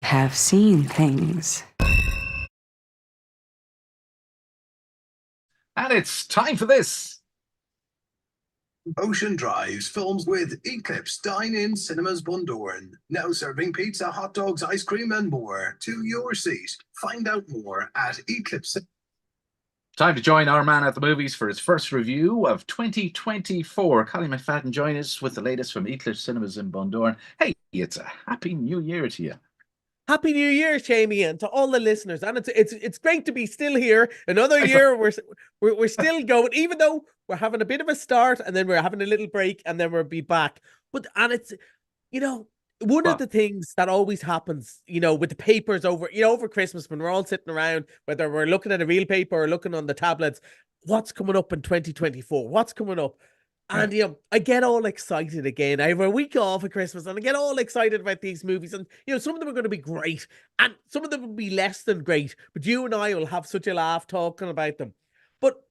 have seen things. And it's time for this. Ocean Drives films with Eclipse Dine-In Cinemas Bundoran. Now serving pizza, hot dogs, ice cream and more to your seat. Find out more at Eclipse. Time to join our man at the movies for his first review of 2024. Collie McFadden joins us with the latest from Eclipse Cinemas in Bundoran. Hey, it's a happy new year to you. Happy New Year, Seamie, and to all the listeners. And it's great to be still here. Another year, we're still going, even though we're having a bit of a start, and then we're having a little break, and then we'll be back. It's one of the things that always happens, with the papers over Christmas when we're all sitting around, whether we're looking at a real paper or looking on the tablets, what's coming up in 2024? What's coming up? And, I get all excited again. I have a week off at Christmas and I get all excited about these movies. And, some of them are going to be great and some of them will be less than great. But you and I will have such a laugh talking about them. But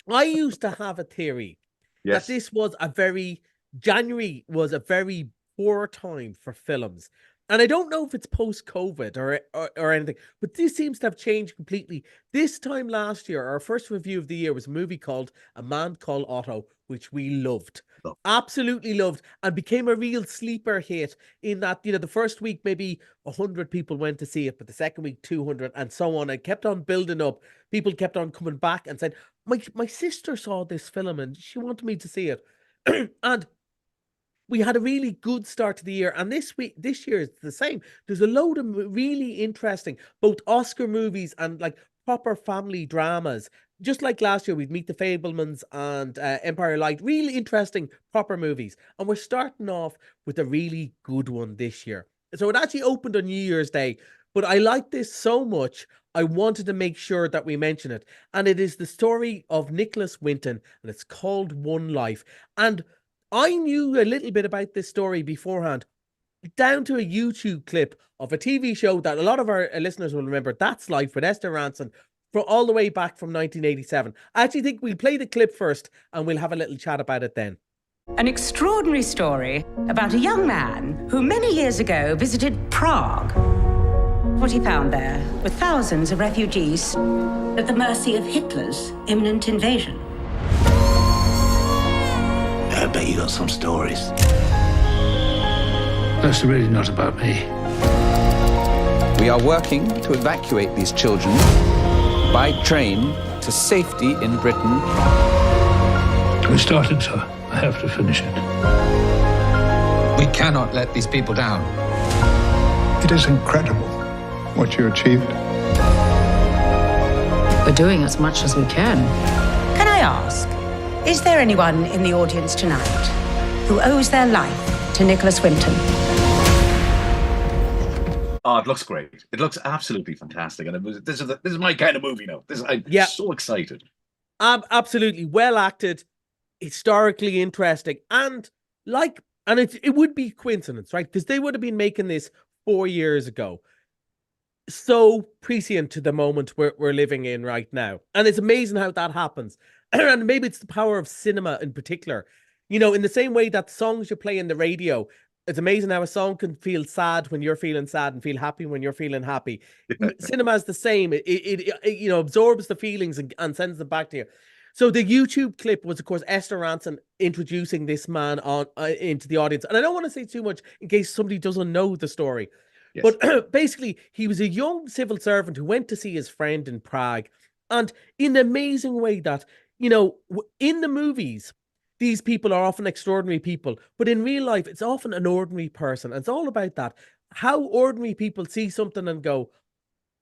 I used to have a theory that January was a very poor time for films. And I don't know if it's post-COVID or anything, but this seems to have changed completely. This time last year, our first review of the year was a movie called A Man Called Otto, which we loved. Absolutely loved, and became a real sleeper hit in that, the first week, maybe 100 people went to see it, but the second week, 200, and so on. It kept on building up. People kept on coming back and said, my sister saw this film and she wanted me to see it. And we had a really good start to the year, and this year is the same. There's a load of really interesting, both Oscar movies and like proper family dramas. Just like last year, we'd Meet the Fablemans and Empire Light. Really interesting, proper movies. And we're starting off with a really good one this year. So it actually opened on New Year's Day, but I like this so much, I wanted to make sure that we mention it. And it is the story of Nicholas Winton, and it's called One Life. And I knew a little bit about this story beforehand, down to a YouTube clip of a TV show that a lot of our listeners will remember, That's Life, with Esther Rantzen, from all the way back from 1987. I actually think we'll play the clip first and we'll have a little chat about it then. An extraordinary story about a young man who many years ago visited Prague. What he found there were thousands of refugees at the mercy of Hitler's imminent invasion. I bet you got some stories. That's really not about me. We are working to evacuate these children by train to safety in Britain. We started, so I have to finish it. We cannot let these people down. It is incredible what you achieved. We're doing as much as we can. Can I ask, is there anyone in the audience tonight who owes their life to Nicholas Winton? Oh, it looks great. It looks absolutely fantastic. And this is my kind of movie now. I'm so excited. Absolutely. Well acted, historically interesting. And it would be coincidence, right? Because they would have been making this 4 years ago. So prescient to the moment we're living in right now. And it's amazing how that happens. And maybe it's the power of cinema in particular. In the same way that songs you play in the radio, it's amazing how a song can feel sad when you're feeling sad and feel happy when you're feeling happy. Cinema is the same. It absorbs the feelings and sends them back to you. So the YouTube clip was, of course, Esther Rantzen introducing this man into the audience. And I don't want to say too much in case somebody doesn't know the story. Yes. But basically, he was a young civil servant who went to see his friend in Prague. And in an amazing way that, in the movies, these people are often extraordinary people, but in real life, it's often an ordinary person. And it's all about that. How ordinary people see something and go,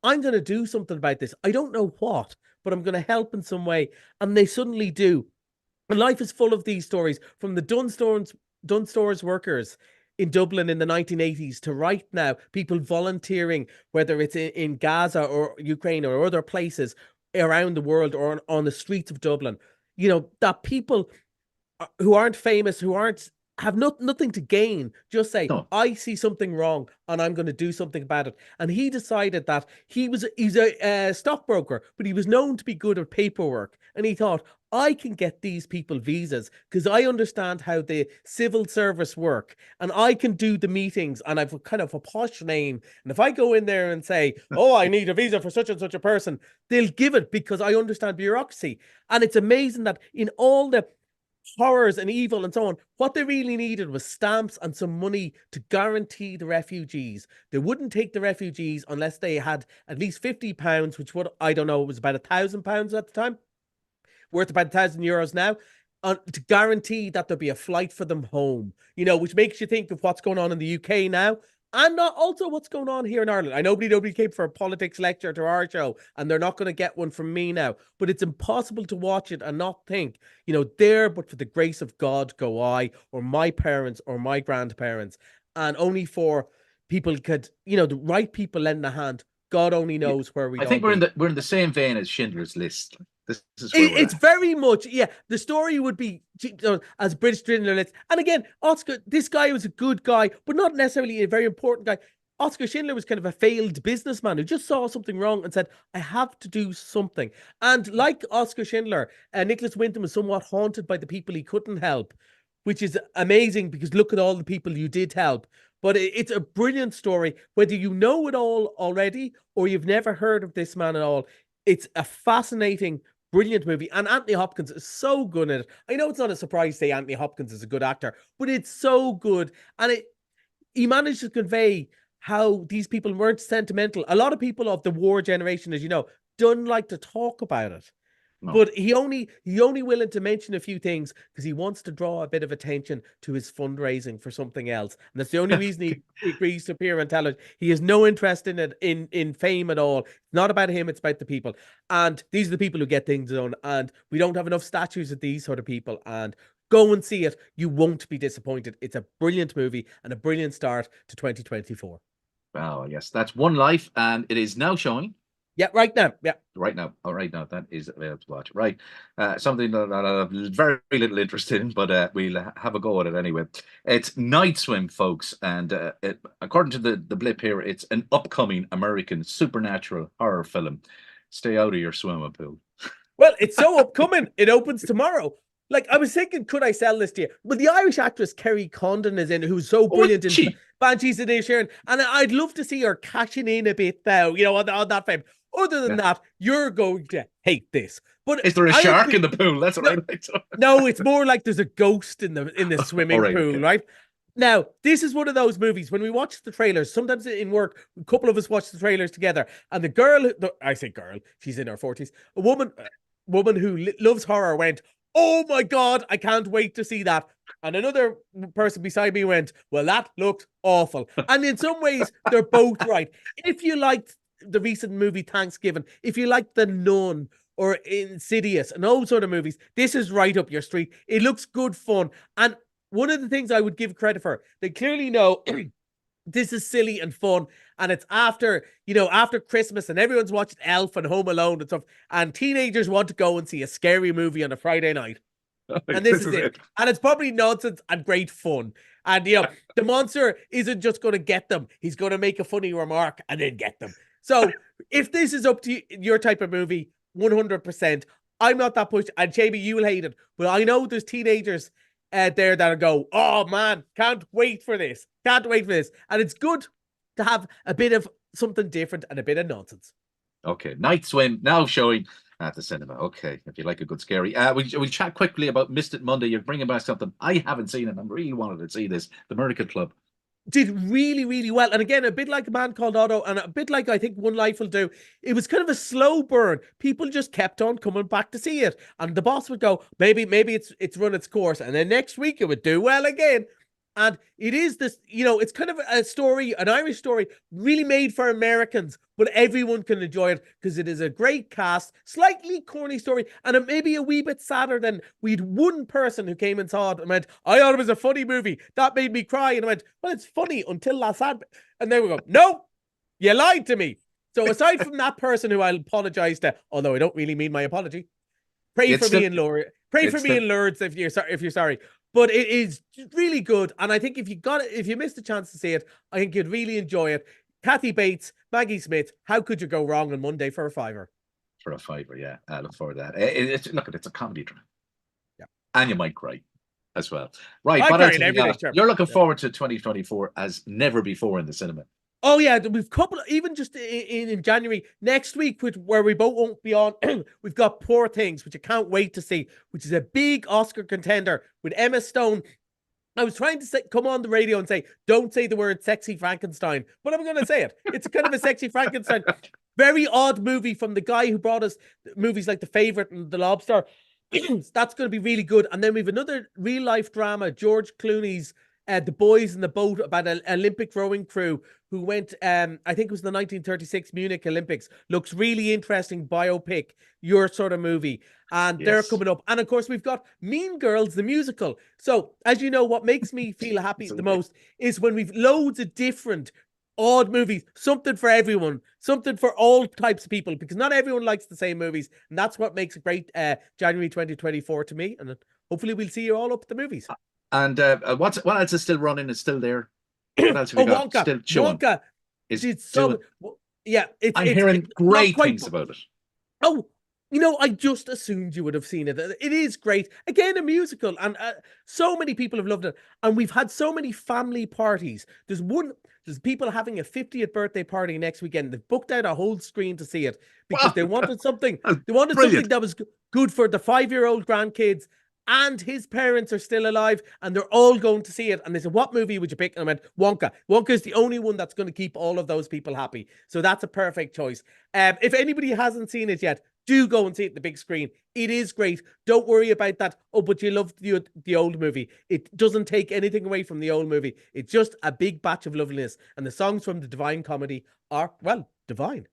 I'm going to do something about this. I don't know what, but I'm going to help in some way. And they suddenly do. And life is full of these stories, from the Dunstores workers in Dublin in the 1980s to right now, people volunteering, whether it's in Gaza or Ukraine or other places around the world or on the streets of Dublin. That people who aren't famous, who have nothing to gain, just say, no, I see something wrong and I'm going to do something about it. And he decided that he's a stockbroker, but he was known to be good at paperwork. And he thought, I can get these people visas because I understand how the civil service work, and I can do the meetings, and I've kind of a posh name. And if I go in there and say, oh, I need a visa for such and such a person, they'll give it because I understand bureaucracy. And it's amazing that in all the horrors and evil and so on, what they really needed was stamps and some money to guarantee the refugees. They wouldn't take the refugees unless they had at least £50, which would, I don't know, it was about £1,000 at the time, worth about €1,000 now, to guarantee that there'll be a flight for them home, which makes you think of what's going on in the UK now. And also what's going on here in Ireland. I know nobody came for a politics lecture to our show, and they're not going to get one from me now. But it's impossible to watch it and not think, there, but for the grace of God go I, or my parents, or my grandparents. And only for people could, the right people lend a hand. God only knows where we. I think we're in the same vein as Schindler's List. This is where it's very much, the story would be as British Schindler's List. And again, Oscar, this guy was a good guy, but not necessarily a very important guy. Oscar Schindler was kind of a failed businessman who just saw something wrong and said, I have to do something. And like Oscar Schindler, Nicholas Winton was somewhat haunted by the people he couldn't help, which is amazing because look at all the people you did help. But it's a brilliant story, whether you know it all already or you've never heard of this man at all. It's a fascinating, brilliant movie. And Anthony Hopkins is so good in it. I know it's not a surprise to say Anthony Hopkins is a good actor, but it's so good. And he managed to convey how these people weren't sentimental. A lot of people of the war generation, as you know, don't like to talk about it. No. But he only willing to mention a few things because he wants to draw a bit of attention to his fundraising for something else. And that's the only reason he agrees to appear on television. He has no interest in it, in fame at all. It's not about him, it's about the people. And these are the people who get things done. And we don't have enough statues of these sort of people. And go and see it. You won't be disappointed. It's a brilliant movie and a brilliant start to 2024. Wow, yes. That's One Life, and it is now showing. Yeah, right now. Yeah. Right now. Oh, right now. That is available to watch. Right. Something that I have very little interest in, but we'll have a go at it anyway. It's Nightswim, folks. And according to the blip here, it's an upcoming American supernatural horror film. Stay out of your swimming pool. Well, it's so upcoming. It opens tomorrow. Like, I was thinking, could I sell this to you? But the Irish actress Kerry Condon is in, who's so brilliant in Banshees of Inisherin. And I'd love to see her cashing in a bit now, on that fame. Other than that, you're going to hate this. But is there a shark in the pool? That's what I like to. No, it's more like there's a ghost in the swimming pool, right? Now, this is one of those movies, when we watch the trailers, sometimes in work, a couple of us watch the trailers together, and the girl, I say girl, she's in her 40s, a woman who loves horror went, oh my God, I can't wait to see that. And another person beside me went, well, that looked awful. And in some ways, they're both right. If you liked the recent movie Thanksgiving, if you like The Nun or Insidious and those sort of movies, this is right up your street. It looks good fun. And one of the things I would give credit for, they clearly know this is silly and fun, and it's after Christmas and everyone's watching Elf and Home Alone and stuff, and teenagers want to go and see a scary movie on a Friday night. And this is it. And it's probably nonsense and great fun. And the monster isn't just going to get them. He's going to make a funny remark and then get them. So if this is up to your type of movie, 100%, I'm not that pushed. And Jamie, you will hate it. But I know there's teenagers there that'll go, oh man, can't wait for this. Can't wait for this. And it's good to have a bit of something different and a bit of nonsense. Okay, Nightswim now showing at the cinema. Okay, if you like a good scary. We'll chat quickly about Missed It Monday. You're bringing back something I haven't seen, and I'm really wanted to see this. The Miracle Club. Did really, really well. And again, a bit like A Man Called Otto and a bit like I think One Life will do. It was kind of a slow burn. People just kept on coming back to see it. And the boss would go, maybe it's run its course. And then next week it would do well again. And it is this, it's kind of a story, an Irish story, really made for Americans, but everyone can enjoy it because it is a great cast, slightly corny story, and it may be a wee bit sadder than we'd one person who came and saw it and went, I thought it was a funny movie. That made me cry. And I went, well, it's funny until that sad. And then we go, no, you lied to me. So aside from that person who I'll apologize to, although I don't really mean my apology, pray for me in Lourdes if you're sorry. But it is really good. And I think if you missed a chance to see it, I think you'd really enjoy it. Kathy Bates, Maggie Smith, how could you go wrong on Monday for a fiver? For a fiver, yeah. I look forward to that. It's a comedy drama. And you might cry as well. Right, I what cry else in have you every day, got? sure. You're looking Yeah. forward to 2024 as never before in the cinema. Oh yeah, we've even just in January next week, where we both won't be on. We've got Poor Things, which I can't wait to see, which is a big Oscar contender with Emma Stone. I was trying to come on the radio and say, don't say the word sexy Frankenstein, but I'm going to say it. It's kind of a sexy Frankenstein. Very odd movie from the guy who brought us movies like The Favourite and The Lobster. That's going to be really good. And then we have another real life drama, George Clooney's The Boys in the Boat, about an Olympic rowing crew who went, I think it was the 1936 Munich Olympics. Looks really interesting, biopic, your sort of movie. And they're coming up. And of course, we've got Mean Girls, the musical. So, as you know, what makes me feel happy the most is when we've loads of different odd movies, something for everyone, something for all types of people, because not everyone likes the same movies. And that's what makes a great January 2024 to me. And hopefully we'll see you all up at the movies. And what else is still running? Is still there? What else have we got? Wonka. Still showing? Wonka. Yeah, I'm hearing great things about it. Oh, I just assumed you would have seen it. It is great. Again, a musical, and so many people have loved it. And we've had so many family parties. There's people having a 50th birthday party next weekend. They've booked out a whole screen to see it because they wanted something. They wanted something that was good for the 5-year-old grandkids. And his parents are still alive, and they're all going to see it. And they said, what movie would you pick? And I went, Wonka. Wonka is the only one that's going to keep all of those people happy. So that's a perfect choice. If anybody hasn't seen it yet, do go and see it in the big screen. It is great. Don't worry about that. Oh, but you loved the old movie. It doesn't take anything away from the old movie. It's just a big batch of loveliness. And the songs from the Divine Comedy are, well, divine.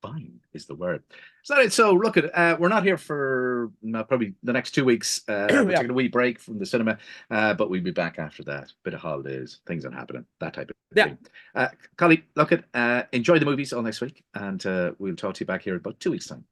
Divine is the word. So look at we're not here for probably the next 2 weeks. We're taking a wee break from the cinema, but we'll be back after that. Bit of holidays, things are happening, that type of thing. Collie, look at enjoy the movies all next week, and we'll talk to you back here in about 2 weeks' time.